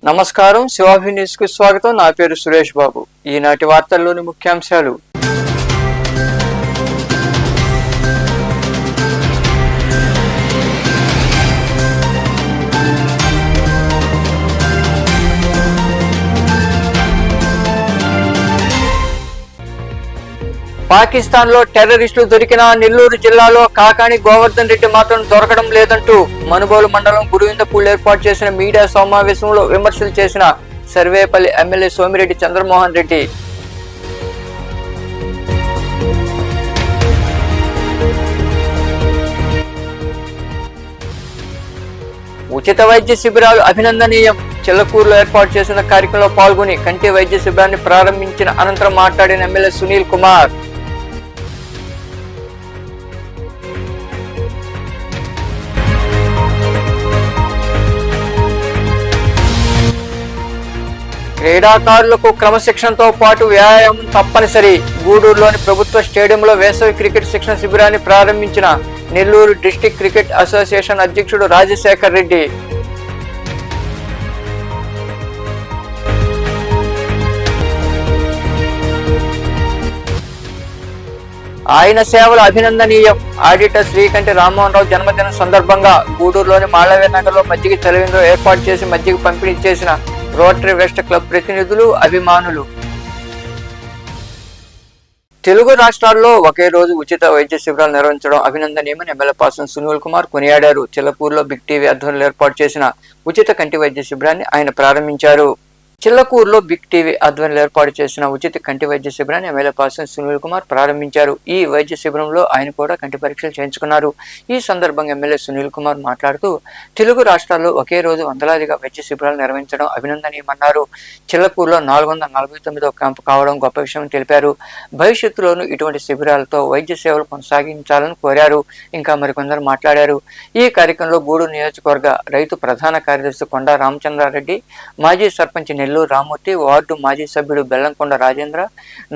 నమస్కారం, శివాభి న్యూస్ కు స్వాగతం. నా పేరు సురేష్ బాబు. ఈనాటి వార్తల్లోని ముఖ్యాంశాలు. పాకిస్తాన్ లో టెర్రరిస్టులు దొరికిన నెల్లూరు జిల్లాలో కాకాని గోవర్ధన్ రెడ్డి మాత్రం దొరకడం లేదంటూ మనుబోలు మండలం గురువిందపూల్ ఏర్పాటు చేసిన మీడియా సమావేశంలో విమర్శలు చేసిన సర్వేపల్లి ఎమ్మెల్యే సోమిరెడ్డి చంద్రమోహన్ రెడ్డి. ఉచిత వైద్య శిబిరాలు అభినందనీయం. చిల్లకూరులో ఏర్పాటు చేసిన కార్యక్రమంలో పాల్గొని కంటి వైద్య శిబిరాన్ని ప్రారంభించిన అనంతరం మాట్లాడిన ఎమ్మెల్యే సునీల్ కుమార్, క్రీడాకారులకు క్రమశిక్షణతో పాటు వ్యాయామం తప్పనిసరి. గూడూరులోని ప్రభుత్వ స్టేడియంలో వేసవి క్రికెట్ శిక్షణ శిబిరాన్ని ప్రారంభించిన నెల్లూరు డిస్టిక్ క్రికెట్ అసోసియేషన్ అధ్యక్షుడు రాజశేఖర్ రెడ్డి. ఆయన సేవలు అభినందనీయం. ఆడిటర్ శ్రీకంఠి రామ్మోహన్ రావు జన్మదినం సందర్భంగా గూడూరులోని మాళవ్య నగర్ లో మజ్జిగ చలవిందులో ఏర్పాటు చేసి మజ్జిగ పంపిణీ చేసిన రోటరీ వెస్ట్ క్లబ్ ప్రతినిధులు, అభిమానులు. తెలుగు రాష్ట్రాల్లో ఒకే రోజు ఉచిత వైద్య శిబిరాలు నిర్వహించడం అభినందనీయమని ఎమ్మెల్యే పాసం సునీల్ కుమార్ కొనియాడారు. చిల్లకూరులో బిగ్ టీవీ ఆధ్వర్యంలో ఏర్పాటు చేసిన ఉచిత కంటి వైద్య శిబిరాన్ని ఆయన ప్రారంభించారు. చిల్లకూరులో బిగ్ టీవీ ఆధ్వర్యంలో ఏర్పాటు చేసిన ఉచిత కంటి వైద్య శిబిరాన్ని ఎమ్మెల్యే పాసం సునీల్ కుమార్ ప్రారంభించారు. ఈ వైద్య శిబిరంలో ఆయన కూడా కంటి పరీక్షలు చేయించుకున్నారు. ఈ సందర్భంగా ఎమ్మెల్యే సునీల్ కుమార్ మాట్లాడుతూ తెలుగు రాష్ట్రాల్లో ఒకే రోజు వందలాదిగా వైద్య శిబిరాలు నిర్వహించడం అభినందనీయమన్నారు. చిల్లకూరులో 449వ క్యాంపు కావడం గొప్ప విషయం తెలిపారు. భవిష్యత్తులోనూ ఇటువంటి శిబిరాలతో వైద్య సేవలు కొనసాగించాలని కోరారు. ఇంకా మరికొందరు మాట్లాడారు. ఈ కార్యక్రమంలో గూడూరు నియోజకవర్గ రైతు ప్రధాన కార్యదర్శి కొండా రామచంద్రారెడ్డి, మాజీ సర్పంచ్ నెల్లూరు రామూర్తి, వార్డు మాజీ సభ్యుడు బెల్లంకొండ రాజేంద్ర,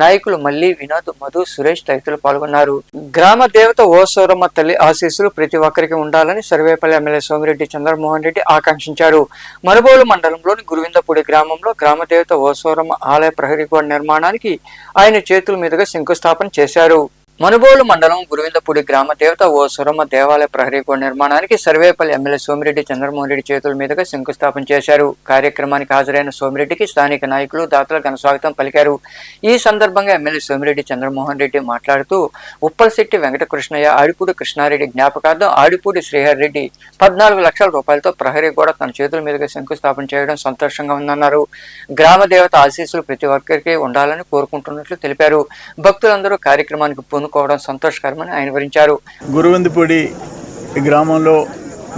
నాయకులు మల్లి, వినోద్, మధు, సురేష్ తదితరులు పాల్గొన్నారు. గ్రామ దేవత ఓసూరమ్మ తల్లి ఆశీస్సులు ప్రతి ఒక్కరికి ఉండాలని సర్వేపల్లి ఎమ్మెల్యే సోమిరెడ్డి చంద్రమోహన్ రెడ్డి ఆకాంక్షించారు. మనుబోలు మండలంలోని గురువిందపూడి గ్రామంలో గ్రామ దేవత ఓసూరమ్మ ఆలయ ప్రహరీ గోడ నిర్మాణానికి ఆయన చేతుల మీదుగా శంకుస్థాపన చేశారు. మనుబోలు మండలం గురువిందపూడి గ్రామ దేవత ఓసూరమ్మ దేవాలయ ప్రహరీ గోడ నిర్మాణానికి సర్వేపల్లి ఎమ్మెల్యే సోమిరెడ్డి చంద్రమోహన్ రెడ్డి చేతుల మీదుగా శంకుస్థాపన చేశారు. కార్యక్రమానికి హాజరైన సోమిరెడ్డికి స్థానిక నాయకులు, దాతలు ఘన స్వాగతం పలికారు. ఈ సందర్భంగా ఎమ్మెల్యే సోమిరెడ్డి చంద్రమోహన్ రెడ్డి మాట్లాడుతూ ఉప్పల్శెట్టి వెంకటకృష్ణయ్య, ఆడిపూడి కృష్ణారెడ్డి జ్ఞాపకార్థం ఆడిపూడి శ్రీహర్ రెడ్డి 14 లక్షల రూపాయలతో ప్రహరీ గోడ తన చేతుల మీదుగా శంకుస్థాపన చేయడం సంతోషంగా ఉందన్నారు. గ్రామ దేవత ఆశీస్సులు ప్రతి ఒక్కరికి ఉండాలని కోరుకుంటున్నట్లు తెలిపారు. భక్తులందరూ కార్యక్రమానికి కోవడం సంతోషకరమని ఆయన వివరించారు. గురువిందపూడి గ్రామంలో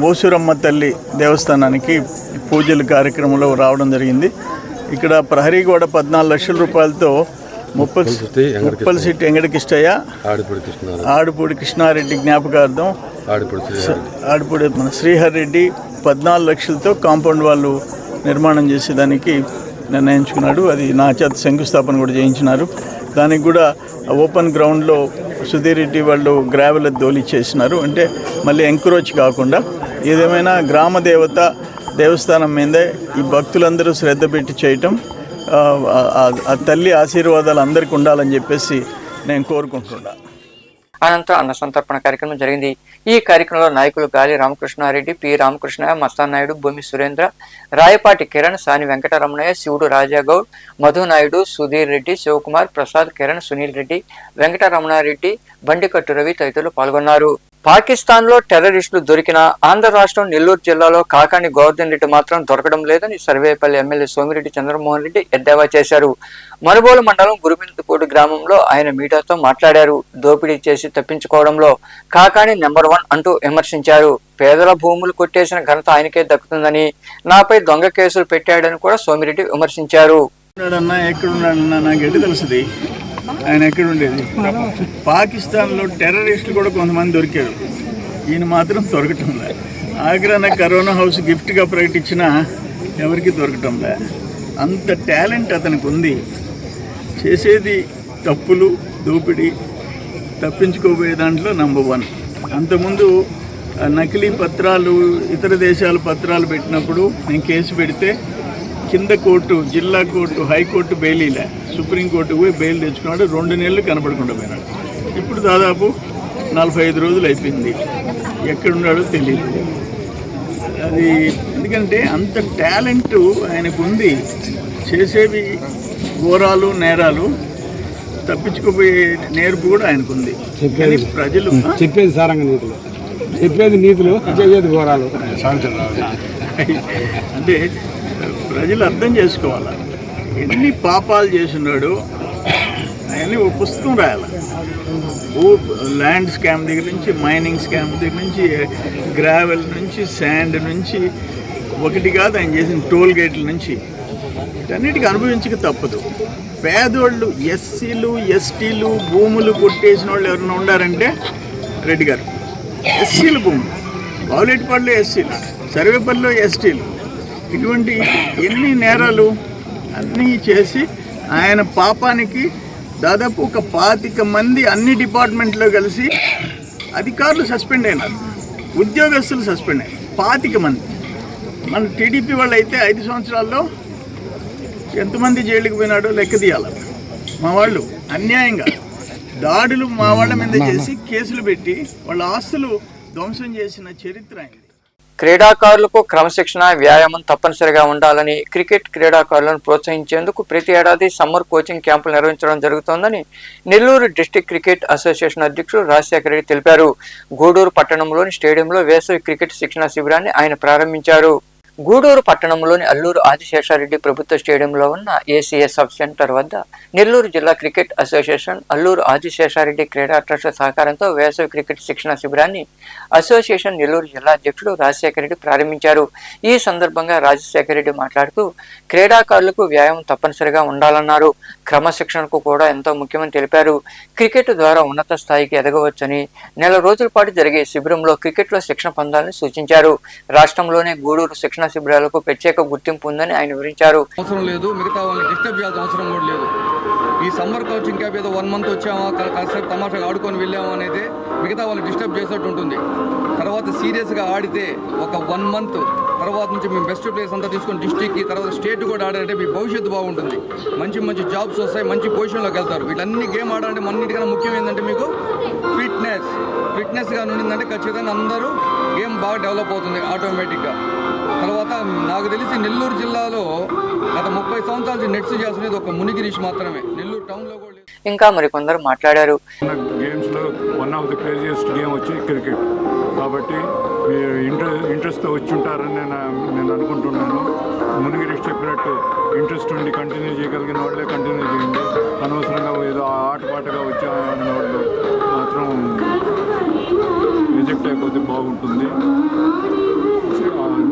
ఓసూరమ్మ తల్లి దేవస్థానానికి పూజల కార్యక్రమంలో రావడం జరిగింది. ఇక్కడ ప్రహరీ గోడ 14 లక్షల రూపాయలతో ముప్పలశెట్టి వెంకటకృష్ణయ్య, ఆడిపూడి కృష్ణారెడ్డి జ్ఞాపకార్థం ఆడిపూడి శ్రీహర్ రెడ్డి 14 లక్షలతో కాంపౌండ్ వాళ్ళు నిర్మాణం చేసేదానికి నిర్ణయించుకున్నాడు. అది నా చేత శంకుస్థాపన కూడా చేయించినారు. దానికి కూడా ఓపెన్ గ్రౌండ్లో సుధీర్ రెడ్డి వాళ్ళు గ్రావెల్ దోలిచ్చేసినారు. అంటే మళ్ళీ ఎంకరేజ్ కాకుండా ఏదేమైనా గ్రామ దేవత దేవస్థానం మీదే ఈ భక్తులందరూ శ్రద్ధ పెట్టి చేయటం, ఆ తల్లి ఆశీర్వాదాలు అందరికీ ఉండాలని చెప్పేసి నేను కోరుకుంటున్నాను. అనంతరం అన్న సంతర్పణ కార్యక్రమం జరిగింది. ఈ కార్యక్రమంలో నాయకులు గాలి రామకృష్ణారెడ్డి, పి రామకృష్ణ, మస్తానాయుడు, భూమి సురేంద్ర, రాయపాటి కిరణ్, సాని వెంకటరమణయ్య, శివుడు రాజాగౌడ్, మధునాయుడు, సుధీర్ రెడ్డి, శివకుమార్, ప్రసాద్, కిరణ్, సునీల్ రెడ్డి, వెంకటరమణారెడ్డి, బండికట్టు రవి తదితరులు పాల్గొన్నారు. పాకిస్తాన్ లో టెర్రరిస్టులు దొరికిన ఆంధ్ర రాష్ట్రం నెల్లూరు జిల్లాలో కాకాని గోవర్ధన్ రెడ్డి మాత్రం దొరకడం లేదని సర్వేపల్లి ఎమ్మెల్యే సోమిరెడ్డి చంద్రమోహన్ రెడ్డి ఎద్దేవా చేశారు. మనుబోలు మండలం గురువిందపూడి గ్రామంలో ఆయన మీడియాతో మాట్లాడారు. దోపిడీ చేసి తప్పించుకోవడంలో కాకాని నెంబర్ 1 అంటూ విమర్శించారు. పేదల భూములు కొట్టేసిన ఘనత ఆయనకే దక్కుతుందని, నాపై దొంగ కేసులు పెట్టాడని కూడా సోమిరెడ్డి విమర్శించారు. ఆయన ఎక్కడ ఉండేది? పాకిస్తాన్లో టెర్రరిస్టులు కూడా కొంతమంది దొరికారు, ఈయన మాత్రం దొరకటం లేదు. ఆగ్రాన కరోనా హౌస్ గిఫ్ట్గా ప్రకటించిన ఎవరికి దొరకటంలే. అంత టాలెంట్ అతనికి ఉంది. చేసేది తప్పులు, దోపిడీ, తప్పించుకోబోయే దాంట్లో నంబర్ 1. అంతకుముందు నకిలీ పత్రాలు, ఇతర దేశాల పత్రాలు పెట్టినప్పుడు నేను కేసు పెడితే కింద కోర్టు, జిల్లా కోర్టు, హైకోర్టు బెయిలీలే, సుప్రీంకోర్టు పోయి బెయిల్ తెచ్చుకున్నాడు. 2 నెలలు కనపడకుండా పోయినాడు. ఇప్పుడు దాదాపు 45 రోజులు అయిపోయింది. ఎక్కడున్నాడో తెలియదు. అది ఎందుకంటే అంత టాలెంట్ ఆయనకు ఉంది. చేసేవి ఘోరాలు, నేరాలు, తప్పించుకుపోయే నేర్పు కూడా ఆయనకు ఉంది. కానీ ప్రజలు చెప్పేది సారంగ నీతులు, చెప్పేది నీతులు, చేసేది ఘోరాలు. అంటే ప్రజలు అర్థం చేసుకోవాలి. ఎన్ని పాపాలు చేస్తున్నాడో అవన్నీ ఒక పుస్తకం రాయాలి. ల్యాండ్ స్కామ్ దగ్గర నుంచి, మైనింగ్ స్కామ్ దగ్గర నుంచి, గ్రావెల్ నుంచి, శాండ్ నుంచి, ఒకటి కాదు ఆయన చేసిన టోల్ గేట్ల నుంచి, వీటన్నిటికీ అనుభవించక తప్పదు. పేదోళ్ళు, ఎస్సీలు, ఎస్టీలు, భూములు కొట్టేసిన వాళ్ళు ఎవరైనా ఉండారంటే రెడ్డి గారు. ఎస్సీల భూములు, బావులేటిపాడులో ఎస్సీలు, సర్వేపల్లిలో ఎస్టీలు, ఇటువంటి ఎన్ని నేరాలు అన్నీ చేసి ఆయన పాపానికి దాదాపు ఒక 25 మంది అన్ని డిపార్ట్మెంట్లో కలిసి అధికారులు సస్పెండ్ అయినారు, ఉద్యోగస్తులు సస్పెండ్ అయినారు. 25 మంది. మన టీడీపీ వాళ్ళు అయితే 5 సంవత్సరాల్లో ఎంతమంది జైలుకి పోయినాడో లెక్క తీయాలి. మా వాళ్ళు అన్యాయంగా దాడులు మా వాళ్ళ మీద చేసి కేసులు పెట్టి వాళ్ళ ఆస్తులు ధ్వంసం చేసిన చరిత్ర అయింది. క్రీడాకారులకు క్రమశిక్షణ, వ్యాయామం తప్పనిసరిగా ఉండాలని, క్రికెట్ క్రీడాకారులను ప్రోత్సహించేందుకు ప్రతి ఏడాది సమ్మర్ కోచింగ్ క్యాంపులు నిర్వహించడం జరుగుతోందని నెల్లూరు డిస్టిక్ క్రికెట్ అసోసియేషన్ అధ్యక్షుడు రాజశేఖర రెడ్డి తెలిపారు. గూడూరు పట్టణంలోని స్టేడియంలో వేసవి క్రికెట్ శిక్షణ శిబిరాన్ని ఆయన ప్రారంభించారు. గూడూరు పట్టణంలోని అల్లూరు ఆదిశేషారెడ్డి ప్రభుత్వ స్టేడియంలో ఉన్న ఏసీఎస్ సబ్ సెంటర్ వద్ద నెల్లూరు జిల్లా క్రికెట్ అసోసియేషన్, అల్లూరు ఆదిశేషారెడ్డి క్రీడా ట్రస్ట్ సహకారంతో వేసవి క్రికెట్ శిక్షణ శిబిరాన్ని అసోసియేషన్ నెల్లూరు జిల్లా అధ్యక్షుడు రాజశేఖర రెడ్డి ప్రారంభించారు. ఈ సందర్భంగా రాజశేఖర రెడ్డి మాట్లాడుతూ క్రీడాకారులకు వ్యాయామం తప్పనిసరిగా ఉండాలన్నారు. క్రమశిక్షణకు కూడా ఎంతో ముఖ్యమని తెలిపారు. క్రికెట్ ద్వారా ఉన్నత స్థాయికి ఎదగవచ్చని, నెల రోజుల పాటు జరిగే శిబిరంలో క్రికెట్లో శిక్షణ పొందాలని సూచించారు. రాష్ట్రంలోనే గూడూరు శిక్షణ శిబిరాలకు ప్రత్యేక గుర్తింపు ఉందని ఆయన వివరించారు. అవసరం లేదు, మిగతా వాళ్ళని డిస్టర్బ్ చేయాల్సిన అవసరం కూడా లేదు. ఈ సమ్మర్ కోచింగ్ క్యాంప్ ఏదో 1 month వచ్చామా, కాసేపు తమాషాగా ఆడుకొని వెళ్ళామా అనేది మిగతా వాళ్ళని డిస్టర్బ్ చేసేట్టు ఉంటుంది. తర్వాత సీరియస్గా ఆడితే ఒక 1 month తర్వాత నుంచి మేము బెస్ట్ ప్లేయర్స్ అంతా తీసుకొని డిస్ట్రిక్ట్కి, తర్వాత స్టేట్ కూడా ఆడారంటే మీ భవిష్యత్తు బాగుంటుంది. మంచి మంచి జాబ్స్ వస్తాయి, మంచి పొజిషన్లోకి వెళ్తారు. వీళ్ళన్ని గేమ్ ఆడాలంటే మన్నిటికన్నా ముఖ్యం ఏంటంటే మీకు ఫిట్నెస్గా ఉండిందంటే ఖచ్చితంగా అందరూ గేమ్ బాగా డెవలప్ అవుతుంది ఆటోమేటిక్గా. తర్వాత నాకు తెలిసి నెల్లూరు జిల్లాలో గత 30 సంవత్సరాల నుంచి నెట్స్ చేస్తున్నది ఒక మునిగిరీష్ మాత్రమే. నెల్లూరు టౌన్లో కూడా ఇంకా మరికొందరు మాట్లాడారు. గేమ్స్లో one of the craziest game వచ్చి క్రికెట్. కాబట్టి మీరు ఇంట్రెస్ట్తో వచ్చి ఉంటారని నేను అనుకుంటున్నాను. మునిగిరీష్ చెప్పినట్టు ఇంట్రెస్ట్ ఉండి కంటిన్యూ చేయగలిగిన వాళ్ళే కంటిన్యూ చేయండి. అనవసరంగా ఏదో ఆటపాటగా వచ్చామన్న వాళ్ళు మాత్రం రిజెక్ట్ అయిపోతే బాగుంటుంది.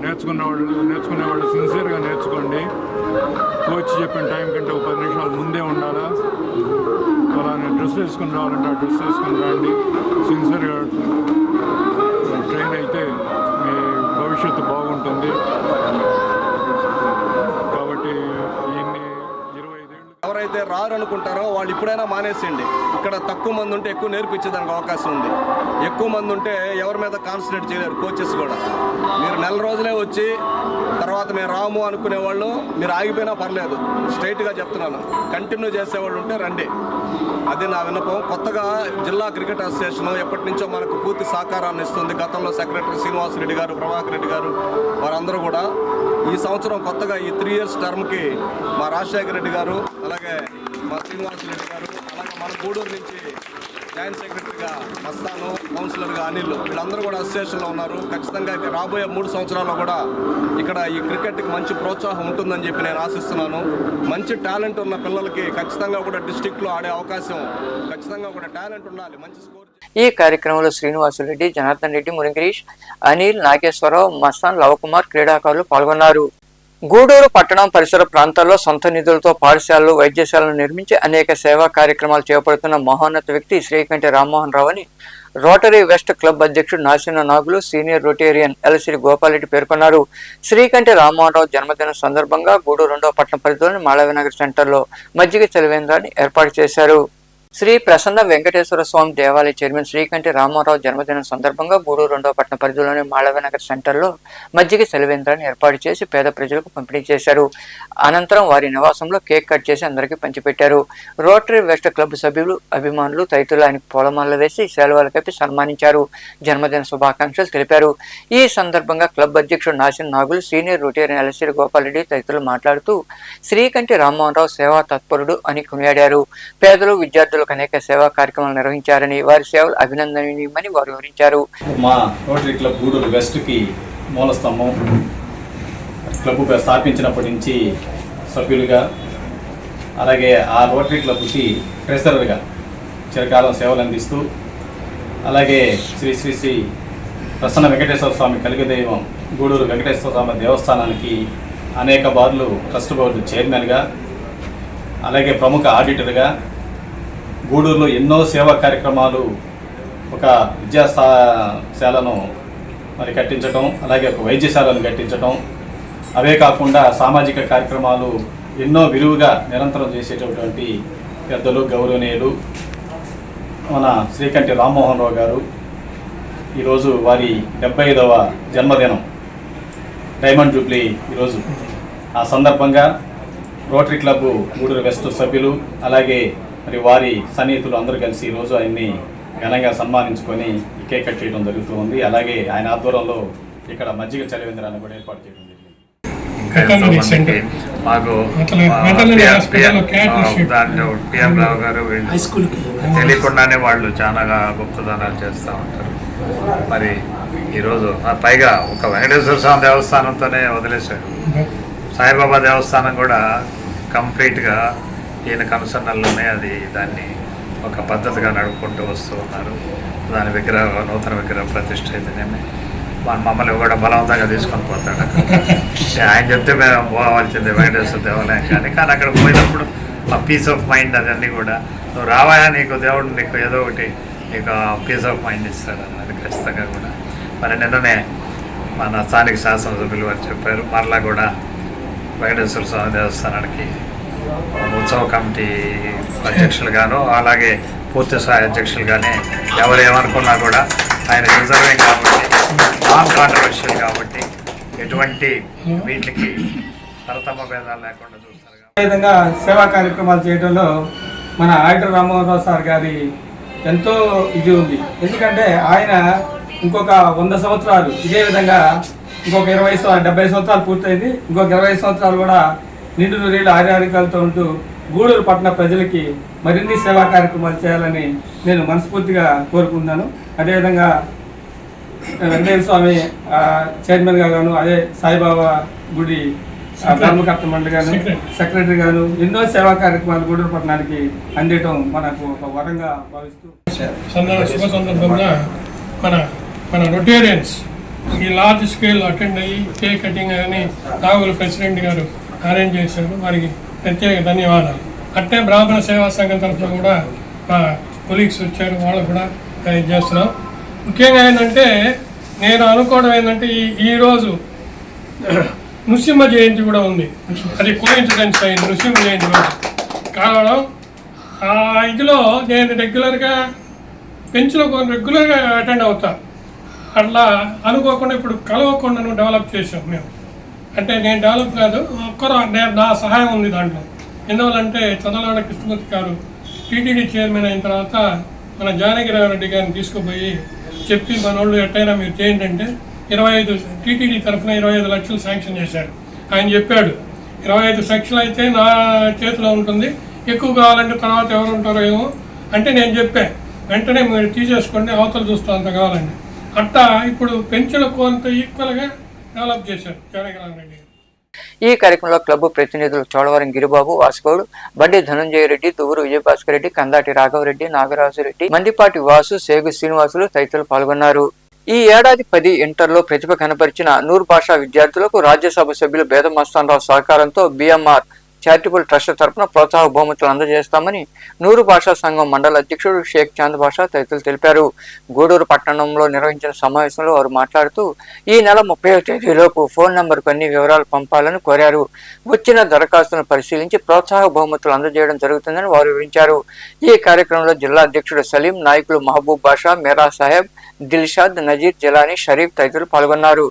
నేర్చుకునే వాళ్ళు సిన్సియర్గా నేర్చుకోండి. కోచ్ చెప్పిన టైం కంటే ఒక 10 నిమిషాలు ముందే ఉండాలా. అలానే డ్రెస్ వేసుకుని రావాలంటే ఆ డ్రెస్ వేసుకుని రండి. సిన్సియర్గా ట్రైన్ అయితే మీ భవిష్యత్తు బాగుంటుంది. కాబట్టి ఇన్ని 25 ఏళ్ళు ఎవరైతే రారనుకుంటారో వాళ్ళు ఇప్పుడైనా మానేసేయండి. ఇక్కడ తక్కువ మంది ఉంటే ఎక్కువ నేర్పించేదానికి అవకాశం ఉంది. ఎక్కువ మంది ఉంటే ఎవరి మీద కాన్సన్ట్రేట్ చేయలేరు కోచెస్ కూడా. మీరు నెల రోజులే వచ్చి తర్వాత మేము రాము అనుకునే వాళ్ళు మీరు ఆగిపోయినా పర్లేదు. స్ట్రైట్గా చెప్తున్నాను, కంటిన్యూ చేసేవాళ్ళు ఉంటే రండి. అది నా విన్నపం. కొత్తగా జిల్లా క్రికెట్ అసోసియేషన్ ఎప్పటి నుంచో మనకు పూర్తి సహకారాన్ని ఇస్తుంది. గతంలో సెక్రటరీ శ్రీనివాసరెడ్డి గారు, ప్రభాకర్ రెడ్డి గారు వారందరూ కూడా ఈ సంవత్సరం కొత్తగా ఈ 3 years టర్మ్కి మా రాజశేఖర రెడ్డి గారు, అలాగే మా శ్రీనివాసరెడ్డి గారు, అలాగే మన గూడూరు నుంచి జాయింట్ సెక్రటరీగా మస్తాను, కౌన్సిలర్గా అనిల్, వీళ్ళందరూ కూడా అసోసియేషన్లో ఉన్నారు. ఖచ్చితంగా రాబోయే 3 సంవత్సరాల్లో కూడా ఇక్కడ ఈ క్రికెట్కి మంచి ప్రోత్సాహం ఉంటుందని చెప్పి నేను ఆశిస్తున్నాను. మంచి టాలెంట్ ఉన్న పిల్లలకి ఖచ్చితంగా కూడా డిస్ట్రిక్ట్లో ఆడే అవకాశం, ఖచ్చితంగా కూడా టాలెంట్ ఉండాలి. మంచి స్కోర్. ఈ కార్యక్రమంలో శ్రీనివాసులరెడ్డి, జనార్దన్ రెడ్డి, మునిగిరీష్, అనిల్, నాగేశ్వరరావు, మస్తాన్, లవకుమార్ క్రీడాకారులు పాల్గొన్నారు. గూడూరు పట్టణం పరిసర ప్రాంతాల్లో సొంత నిధులతో పాఠశాలలు, వైద్యశాలను నిర్మించి అనేక సేవా కార్యక్రమాలు చేపడుతున్న మహోన్నత వ్యక్తి శ్రీకంఠి రామ్మోహన్ రావు అని రోటరీ వెస్ట్ క్లబ్ అధ్యక్షుడు నాసిన నాగులు, సీనియర్ రొటేరియన్ ఎల్సిరి గోపాలరెడ్డి పేర్కొన్నారు. శ్రీకంఠి రామ్మోహన్ జన్మదినం సందర్భంగా గూడూరు 2వ పట్టణ పరిధిలోని మాళవినగర్ సెంటర్లో మజ్జిగ చలివేంద్రాన్ని ఏర్పాటు చేశారు. శ్రీ ప్రసన్న వెంకటేశ్వర స్వామి దేవాలయ చైర్మన్ శ్రీకంఠి రామారావు జన్మదినం సందర్భంగా గూడూరు 2వ పట్టణ పరిధిలోని మాళవినగర్ సెంటర్లో మజ్జిగ చలివేంద్రాన్ని ఏర్పాటు చేసి పేద ప్రజలకు పంపిణీ చేశారు. అనంతరం వారి నివాసంలో కేక్ కట్ చేసి అందరికీ పంచిపెట్టారు. రోటరీ వెస్ట్ క్లబ్ సభ్యులు, అభిమానులు తదితరులు ఆయనకు పూలమాలలు వేసి శాలువాలు కప్పి సన్మానించారు. జన్మదిన శుభాకాంక్షలు తెలిపారు. ఈ సందర్భంగా క్లబ్ అధ్యక్షుడు నాసిన నాగులు, సీనియర్ రొటేరియన్ ఎల్సిరి గోపాలరెడ్డి తదితరులు మాట్లాడుతూ శ్రీకంఠి రామ్మోహన్ సేవా తత్పరుడు అని కొనియాడారు. పేదలు, విద్యార్థులకు అనేక సేవా కార్యక్రమాలు నిర్వహించారని, వారి సేవలు అభినందనీయమని వారు వివరించారు. మా రోటరీ క్లబ్ గూడూరు వెస్ట్కి మూల స్తంభం. క్లబ్ స్థాపించినప్పటి నుంచి సభ్యులుగా, అలాగే ఆ రోటరీ క్లబ్కి ట్రెజరర్గా చిరకాలం సేవలు అందిస్తూ, అలాగే శ్రీ శ్రీ శ్రీ ప్రసన్న వెంకటేశ్వర స్వామి కలిగదైవం గూడూరు వెంకటేశ్వర స్వామి దేవస్థానానికి అనేక బార్లు ట్రస్ట్ బోర్డు చైర్మన్గా, అలాగే ప్రముఖ ఆడిటర్గా, గూడూరులో ఎన్నో సేవా కార్యక్రమాలు, ఒక విద్యాశాలను మరి కట్టించడం, అలాగే ఒక వైద్యశాలను కట్టించడం, అవే కాకుండా సామాజిక కార్యక్రమాలు ఎన్నో విరివిగా నిరంతరం చేసేటటువంటి పెద్దలు, గౌరవనీయులు మన శ్రీకంఠి రామ్మోహన్ రావు గారు ఈరోజు వారి 75వ జన్మదినం, డైమండ్ జూబ్లీ ఈరోజు. ఆ సందర్భంగా రోటరీ క్లబ్ గూడూరు వెస్ట్ సభ్యులు, అలాగే మరి వారి సన్నిహితులు అందరూ కలిసి ఈరోజు ఆయన్ని ఘనంగా సన్మానించుకొని కేక్ కట్ చేయడం జరుగుతూ ఉంది. అలాగే ఆయన ఆధ్వర్యంలో ఇక్కడ మజ్జిగ చలివేంద్రాన్ని కూడా ఏర్పాటు చేయడం జరిగింది. మాకు పిఎం రావు గారు తెలియకుండానే వాళ్ళు చాలా గొప్పదనాలు చేస్తూ ఉంటారు. మరి ఈరోజు పైగా ఒక వెంకటేశ్వర స్వామి దేవస్థానంతోనే వదిలేశాడు. సాయిబాబా దేవస్థానం కూడా కంప్లీట్గా ఈయన కనుసన్నల్లోనే దాన్ని ఒక పద్ధతిగా నడుపుకుంటూ వస్తూ ఉన్నారు. దాని నూతన విగ్రహ ప్రతిష్ఠ అయితేనేమి మమ్మల్ని కూడా బలవంతంగా తీసుకొని పోతాడు. ఆయన చెప్తే మేము పోవాల్సిందే వెంకటేశ్వర దేవాలయం కానీ అక్కడ పోయినప్పుడు ఆ పీస్ ఆఫ్ మైండ్ అదన్నీ కూడా నువ్వు రావాయా, నీకు దేవుడు నీకు ఏదో ఒకటి నీకు పీస్ ఆఫ్ మైండ్ ఇస్తాడు అన్నది ఖచ్చితంగా కూడా. మరి నిన్ననే మన స్థానిక శాసనసభ్యులు వారు చెప్పారు, మరలా కూడా వెంకటేశ్వర స్వామి దేవస్థానానికి ఉత్సవ కమిటీ అధ్యక్షులుగాను, అలాగే పూర్తి స్థాయి అధ్యక్షులుగానే ఎవరు ఏమనుకున్నా కూడా ఆయన రిజర్వింగ్ కాబట్టి, నాన్ కాంట్రవర్షియల్ కాబట్టి ఎటువంటి వీటికి తరతమ భేదాలు లేకుండా చూస్తారు. విధంగా సేవా కార్యక్రమాలు చేయడంలో మన ఆడిటర్ రామ్మోహన్ రావు సార్ గారి ఎంతో ఇది ఉంది. ఎందుకంటే ఆయన ఇంకొక 100 సంవత్సరాలు ఇదే విధంగా, ఇంకొక 70 సంవత్సరాలు పూర్తయింది, ఇంకొక 20 సంవత్సరాలు కూడా నిండు నూరేళ్ళు ఆరోగ్యాలతో ఉంటూ గూడూరు పట్టణ ప్రజలకి మరిన్ని సేవా కార్యక్రమాలు చేయాలని నేను మనస్ఫూర్తిగా కోరుకుంటున్నాను. అదేవిధంగా వెంకటేశ్వర స్వామి చైర్మన్గా గాను, అదే సాయిబాబా గుడి ధర్మకర్త మండలి గాను, సెక్రటరీ గాను ఎన్నో సేవా కార్యక్రమాలు గూడూరు పట్టణానికి అందించడం మనకు ఒక వరంగా భావిస్తూ శుభ సందర్భంగా మన రొటేరియన్స్ ఈ లార్జ్ స్కేల్ అటెండ్ అయ్యి కేక్ కటింగ్ అని నాగులు ప్రెసిడెంట్ గారు అరేంజ్ చేశారు. వారికి ప్రత్యేక ధన్యవాదాలు. అట్టే బ్రాహ్మణ సేవా సంఘం తరఫున కూడా మా కొలీగ్స్ వచ్చారు, వాళ్ళకు కూడా చేస్తున్నాం. ముఖ్యంగా ఏంటంటే నేను అనుకోవడం ఏంటంటే ఈరోజు నృసింహ జయంతి కూడా ఉంది. అది కోఇన్సిడెన్స్ అయింది. నృసింహ జయంతి కూడా కావడం ఇదిలో నేను రెగ్యులర్గా బెంచ్లో రెగ్యులర్గా అటెండ్ అవుతా. అట్లా అనుకోకుండా ఇప్పుడు కలవకుండాను డెవలప్ చేసాం మేము. అంటే నేను డెవలప్ కాదు, నా సహాయం ఉంది దాంట్లో. ఎందువల్లంటే చంద్రనాడ కృష్ణమూర్తి గారు టీటీడీ చైర్మన్ అయిన తర్వాత మన జానకిరావు రెడ్డి గారిని తీసుకుపోయి చెప్పి మన వాళ్ళు ఎట్టయినా మీరు చేయండి అంటే 25 టీటీడీ తరఫున 25 లక్షలు శాంక్షన్ చేశారు. ఆయన చెప్పాడు 25 లక్షలు అయితే నా చేతిలో ఉంటుంది, ఎక్కువ కావాలంటే తర్వాత ఎవరు ఉంటారో ఏమో అంటే నేను చెప్పాను వెంటనే మీరు తీసేసుకోండి, అవతల చూస్తూ అంత కావాలండి. అట్టా ఇప్పుడు పెన్షన్ కొంత ఈక్వల్గా డెవలప్ చేశారు జానకిరావు రెడ్డి. ఈ కార్యక్రమంలో క్లబ్ ప్రతినిధులు చోడవరం గిరిబాబు, వాసుగౌడ్, బండి ధనంజయ రెడ్డి, దువ్వూరు విజయభాస్కర్ రెడ్డి, కందాటి రాఘవరెడ్డి, నాగరాజు రెడ్డి, మందిపాటి వాసు, సేగు శ్రీనివాసులు తదితరులు పాల్గొన్నారు. ఈ ఏడాది 10 ఇంటర్లో ప్రతిభ కనపరిచిన నూరు భాషా విద్యార్థులకు రాజ్యసభ సభ్యులు బేదం మస్తాన్ రావు సహకారంతో బిఎంఆర్ చారిటబుల్ ట్రస్ట్ తరపున ప్రోత్సాహ బహుమతులు అందజేస్తామని నూరు భాషా సంఘం మండల అధ్యక్షుడు షేక్ చాంద్ భాషా తదితరులు తెలిపారు. గూడూరు పట్టణంలో నిర్వహించిన సమావేశంలో వారు మాట్లాడుతూ ఈ నెల 30వ తేదీలోపు ఫోన్ నంబర్కు అన్ని వివరాలు పంపాలని కోరారు. వచ్చిన దరఖాస్తును పరిశీలించి ప్రోత్సాహ బహుమతులు అందజేయడం జరుగుతుందని వారు వివరించారు. ఈ కార్యక్రమంలో జిల్లా అధ్యక్షుడు సలీం, నాయకులు మహబూబ్ బాషా, మీరా సాహెబ్, దిల్షాద్, నజీర్, జలానీ, షరీఫ్ తదితరులు పాల్గొన్నారు.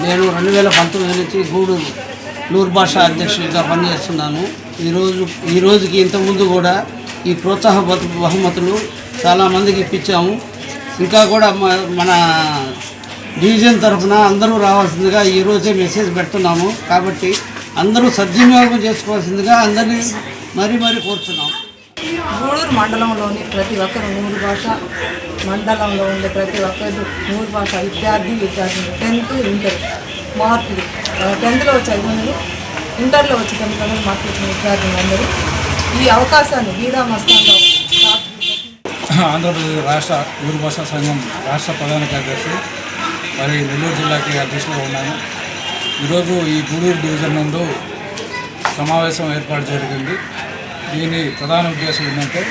నేను 2019 నుంచి గూడూరు నూరు భాషా అధ్యక్షుడిగా పనిచేస్తున్నాను. ఈ రోజుకి ఇంతకుముందు కూడా ఈ ప్రోత్సాహ బహుమతులు చాలామందికి ఇప్పించాము. ఇంకా కూడా మన డివిజన్ తరఫున అందరూ రావాల్సిందిగా ఈరోజే మెసేజ్ పెడుతున్నాము. కాబట్టి అందరూ సద్వినియోగం చేసుకోవాల్సిందిగా అందరినీ మరీ కోరుతున్నాం. గూడూరు మండలంలోని ప్రతి ఒక్కరు నూరు భాష మండలంలో ఉండే ప్రతి ఒక్కరు నూరు భాష విద్యార్థులు 10th ఇంటర్ మార్కులు 10th వచ్చే 500, ఇంటర్లో వచ్చే 900 మార్కులు వచ్చిన విద్యార్థులు అందరూ ఈ అవకాశాన్ని గీడా మస్తాన్లో ఆంధ్రప్రదేశ్ రాష్ట్ర నూరు భాషా సంఘం రాష్ట్ర ప్రధాన కార్యదర్శి మరి నెల్లూరు జిల్లాకి అధ్యక్షులుగా ఉన్నాను. ఈరోజు ఈ గూడూరు డివిజన్ నందు సమావేశం ఏర్పాటు జరిగింది. దీని ప్రధాన ఉద్దేశం ఏంటంటే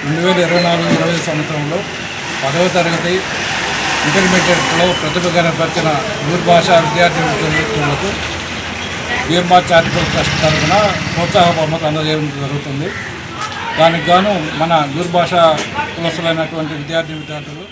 2024-25 సంవత్సరంలో 10వ తరగతి ఇంటర్మీడియట్లో ప్రతిభ కనపరిచిన నూరు భాషా విద్యార్థి విద్యార్థులకు బీఎంఆర్ చారిటబుల్ ట్రస్ట్ తరఫున ప్రోత్సాహ బహుమతి అందజేయడం జరుగుతుంది. దానికి గాను మన నూరు భాషా కులస్తులైనటువంటి విద్యార్థులు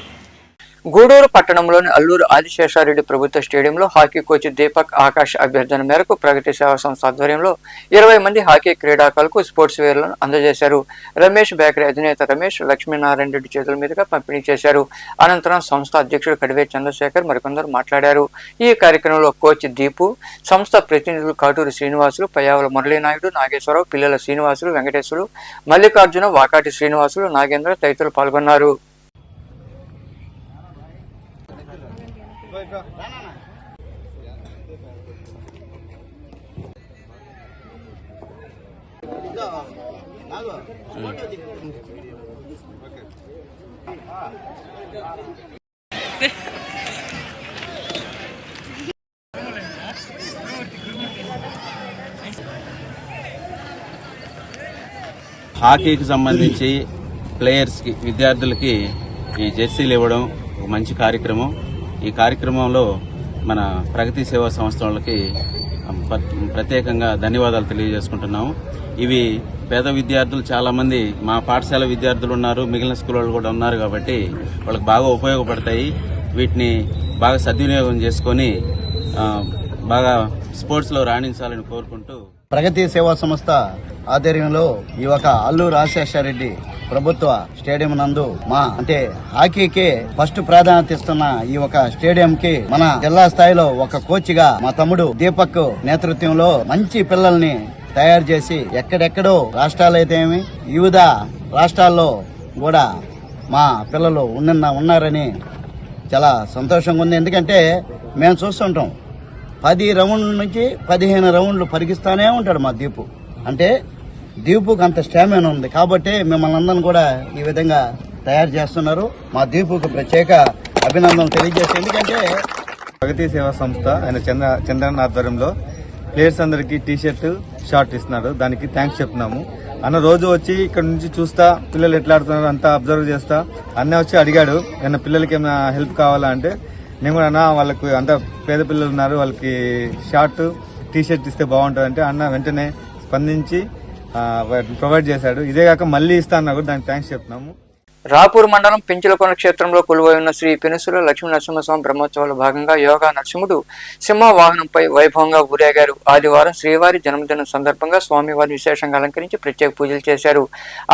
గూడూరు పట్టణంలోని అల్లూరు ఆదిశేషారెడ్డి ప్రభుత్వ స్టేడియంలో హాకీ కోచ్ దీపక్ ఆకాష్ అభ్యర్థన మేరకు ప్రగతి సేవా సంస్థ ఆధ్వర్యంలో 20 మంది హాకీ క్రీడాకారులకు స్పోర్ట్స్ వేర్లను అందజేశారు. రమేష్ బేకరీ అధినేత రమేష్ లక్ష్మీనారాయణ రెడ్డి చేతుల మీదుగా పంపిణీ చేశారు. అనంతరం సంస్థ అధ్యక్షుడు కడివే చంద్రశేఖర్ మరికొందరు మాట్లాడారు. ఈ కార్యక్రమంలో కోచ్ దీపు, సంస్థ ప్రతినిధులు కాటూరు శ్రీనివాసులు, పయ్యావుల మురళీనాయుడు, నాగేశ్వరరావు, పిల్లల శ్రీనివాసులు, వెంకటేశ్వరులు, మల్లికార్జున, వాకాటి శ్రీనివాసులు, నాగేంద్ర తదితరులు పాల్గొన్నారు. హాకీకి సంబంధించి ప్లేయర్స్కి, విద్యార్థులకి ఈ జెర్సీలు ఇవ్వడం ఒక మంచి కార్యక్రమం. ఈ కార్యక్రమంలో మన ప్రగతి సేవా సంస్థ వాళ్ళకి ప్రత్యేకంగా ధన్యవాదాలు తెలియజేసుకుంటున్నాము. ఇవి పేద విద్యార్థులు చాలామంది మా పాఠశాల విద్యార్థులు ఉన్నారు, మిగిలిన స్కూల్ వాళ్ళు కూడా ఉన్నారు కాబట్టి వాళ్ళకి బాగా ఉపయోగపడతాయి. వీటిని బాగా సద్వినియోగం చేసుకొని బాగా స్పోర్ట్స్లో రాణించాలని కోరుకుంటూ ప్రగతి సేవా సంస్థ ఆధ్వర్యంలో ఈ ఒక అల్లూరు ఆదిశేషారెడ్డి ప్రభుత్వ స్టేడియం నందు అంటే హాకీకి ఫస్ట్ ప్రాధాన్యత ఇస్తున్న ఈ ఒక స్టేడియం కి మన జిల్లా స్థాయిలో ఒక కోచ్ గా మా తమ్ముడు దీపక్ నేతృత్వంలో మంచి పిల్లల్ని తయారు చేసి ఎక్కడెక్కడో రాష్ట్రాలైతేమి వివిధ రాష్ట్రాల్లో కూడా మా పిల్లలు ఉన్నారని చాలా సంతోషంగా ఉంది. ఎందుకంటే మేము చూస్తుంటాం 10 రౌండ్ల నుంచి 15 రౌండ్లు పరిగిస్తానే ఉంటాడు మా దీపు. అంటే దీపుకు అంత స్టామినా ఉంది కాబట్టి మిమ్మల్ని అందరిని కూడా ఈ విధంగా తయారు చేస్తున్నారు. మా దీపుకు ప్రత్యేక అభినందనలు తెలియజేస్తాం. ఎందుకంటే ప్రగతి సేవా సంస్థ ఆయన చంద్రన్ ఆధ్వర్యంలో ప్లేయర్స్ అందరికి టీషర్ట్, షార్ట్ ఇస్తున్నాడు. దానికి థ్యాంక్స్ చెప్తున్నాము. అన్న రోజు వచ్చి ఇక్కడ నుంచి చూస్తా పిల్లలు ఎట్లా ఆడుతున్నారు అంతా అబ్జర్వ్ చేస్తా. అన్న వచ్చి అడిగాడు ఏమన్నా పిల్లలకి ఏమైనా హెల్ప్ కావాలా అంటే నేను కూడా అన్న వాళ్ళకు అంత పేద పిల్లలు ఉన్నారు, వాళ్ళకి షార్ట్, టీషర్ట్ ఇస్తే బాగుంటుంది అంటే అన్న వెంటనే స్పందించి ప్రొవైడ్ చేశాడు. ఇదే కాక మళ్ళీ ఇస్తా అన్నా కూడా దానికి థ్యాంక్స్ చెప్తున్నాము. రాపూర్ మండలం పెంచులకొండ క్షేత్రంలో కొలువై ఉన్న శ్రీ పెనుసుల లక్ష్మీ నరసింహస్వామి బ్రహ్మోత్సవాల్లో భాగంగా యోగా నరసింహుడు సింహ వాహనంపై వైభవంగా ఊరేగారు. ఆదివారం శ్రీవారి జన్మదినం సందర్భంగా స్వామివారిని విశేషంగా అలంకరించి ప్రత్యేక పూజలు చేశారు.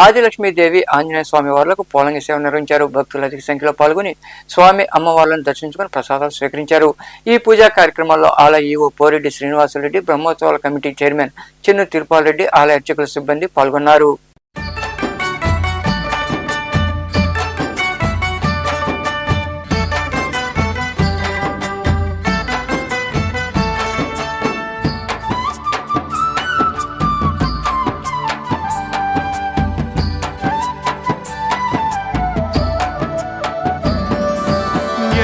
ఆదిలక్ష్మీదేవి, ఆంజనేయ స్వామి వార్లకు పోలంగి సేవ నిర్వహించారు. భక్తులు అధిక సంఖ్యలో పాల్గొని స్వామి అమ్మవార్లను దర్శించుకుని ప్రసాదాలు స్వీకరించారు. ఈ పూజా కార్యక్రమాల్లో ఆలయ ఈవో పోరెడ్డి శ్రీనివాసరెడ్డి, బ్రహ్మోత్సవాల కమిటీ చైర్మన్ చిన్ను తిరుపాల్ రెడ్డి, ఆలయ అర్చకుల సిబ్బంది పాల్గొన్నారు.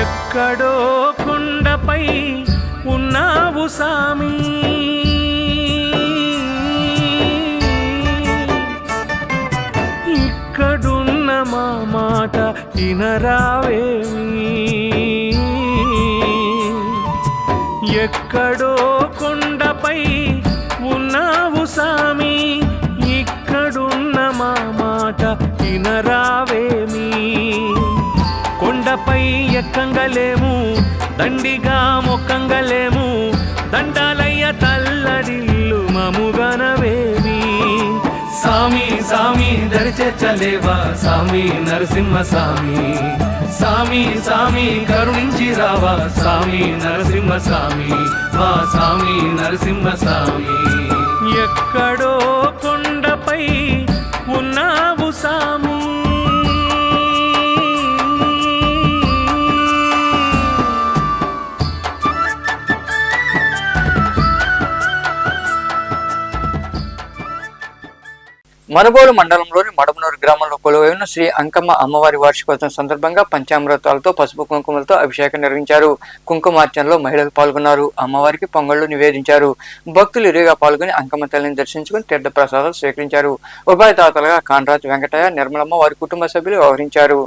ఎక్కడో కొండపై సామి ఇక్కడున్న మా మాట వినరావేమి ఎక్కడో కొండపై ఉన్నావు సామి ఇక్కడున్న మా మాట వినరావేమి కొండపై ఎక్కంగలేము దండిగా మొక్కంగలేము దండాలయ్య తల్లడిల్లు మముగనవేమి సామి సామి దరిచేర్చలేవా సామి నరసింహ సామి సామి సామి కరుణించి రావా సామి నరసింహ సామి మా సామి నరసింహ సామి ఎక్కడో కొండపై ఉన్నావు సామి మనుబోలు మండలంలోని మడమనూరు గ్రామంలో కొలువైన శ్రీ అంకమ్మ అమ్మవారి వార్షికోత్సవం సందర్భంగా పంచామృతాలతో పసుపు కుంకుమలతో అభిషేకం నిర్వహించారు. కుంకుమార్చనలో మహిళలు పాల్గొన్నారు. అమ్మవారికి పొంగళ్లు నివేదించారు. భక్తులు ఇరుగా పాల్గొని అంకమ్మ తల్లిని దర్శించుకుని తీర్థ ప్రసాదాలు స్వీకరించారు. ఉభయదాతలుగా కాన్రాజ్ వెంకటయ్య, నిర్మలమ్మ వారి కుటుంబ సభ్యులు వ్యవహరించారు.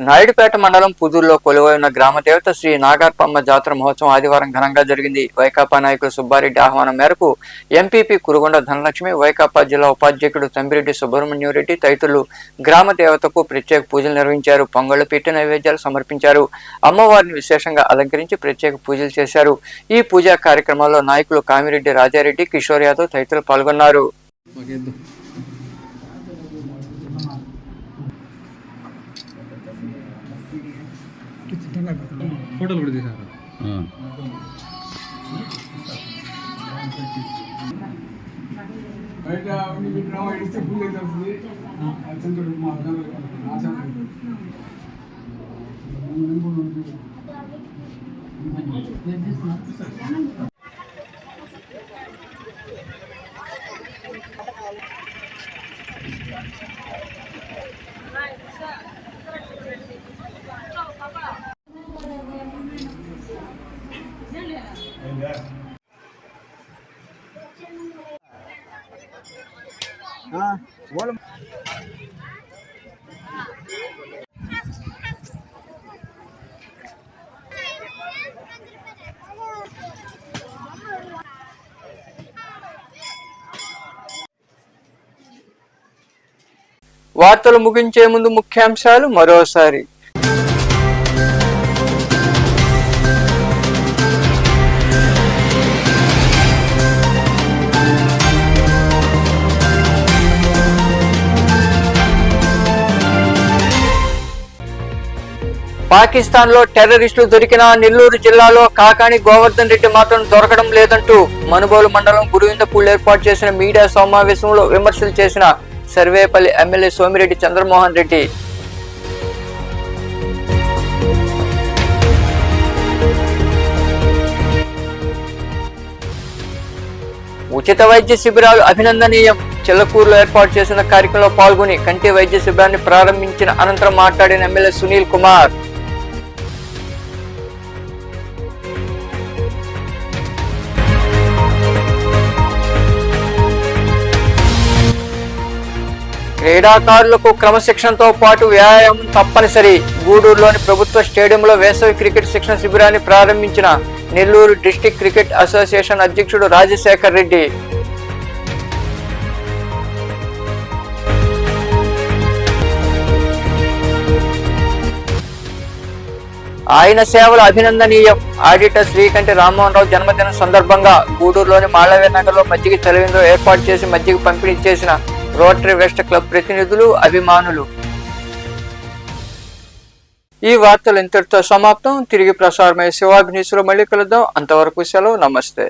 నాయుడుపేట మండలం పుదూరులో కొలువైన గ్రామ దేవత శ్రీ నాగార్పమ్మ జాతర మహోత్సవం ఆదివారం ఘనంగా జరిగింది. వైకాపా నాయకులు సుబ్బారెడ్డి ఆహ్వానం మేరకు ఎంపీపీ కురుగొండ ధనలక్ష్మి, వైకాపా జిల్లా ఉపాధ్యక్షుడు తంబిరెడ్డి సుబ్రహ్మణ్యం రెడ్డి తదితరులు గ్రామ దేవతకు ప్రత్యేక పూజలు నిర్వహించారు. పొంగళ్లు పెట్టి నైవేద్యాలు సమర్పించారు. అమ్మవారిని విశేషంగా అలంకరించి ప్రత్యేక పూజలు చేశారు. ఈ పూజా కార్యక్రమాల్లో నాయకులు కామిరెడ్డి రాజారెడ్డి, కిషోర్ యాదవ్ తదితరులు పాల్గొన్నారు. ఫోటోలు కూడా తీసారు. వార్తలు ముగించే ముందు ముఖ్యాంశాలు మరోసారి. పాకిస్తాన్ లో టెర్రరిస్టులు దొరికిన నెల్లూరు జిల్లాలో కాకాని గోవర్ధన్ రెడ్డి మాత్రం దొరకడం లేదంటూ మనుబోలు మండలం గురువిందపూల్ ఏర్పాటు చేసిన మీడియా సమావేశంలో విమర్శలు చేసిన సర్వేపల్లి ఎమ్మెల్యే సోమిరెడ్డి చంద్రమోహన్ రెడ్డి. ఉచిత వైద్య శిబిరాలు అభినందనీయం. చెల్లకూరులో ఏర్పాటు చేసిన కార్యక్రమంలో పాల్గొని కంటి వైద్య శిబిరాన్ని ప్రారంభించిన అనంతరం మాట్లాడిన ఎమ్మెల్యే సునీల్ కుమార్, క్రీడాకారులకు క్రమశిక్షణతో పాటు వ్యాయామం తప్పనిసరి. గూడూరులోని ప్రభుత్వ స్టేడియంలో వేసవి క్రికెట్ శిక్షణ శిబిరాన్ని ప్రారంభించిన నెల్లూరు డిస్టిక్ క్రికెట్ అసోసియేషన్ అధ్యక్షుడు రాజశేఖర్ రెడ్డి. ఆయన సేవలు అభినందనీయం. ఆడిటర్ శ్రీకంఠి రామ్మోహన్ రావు జన్మదినం సందర్భంగా గూడూరులోని మాళవ్య నగర్లో మజ్జిగ చలివిందులో ఏర్పాటు చేసి మజ్జిగ పంపిణీ చేసిన రోటరీ వెస్ట్ క్లబ్ ప్రతినిధులు, అభిమానులు. ఈ వార్తలు ఇంతటితో సమాప్తం. తిరిగి ప్రసారమయ్యే శివాభినీసులో మళ్ళీ కలుద్దాం. అంతవరకు సెలవు. నమస్తే.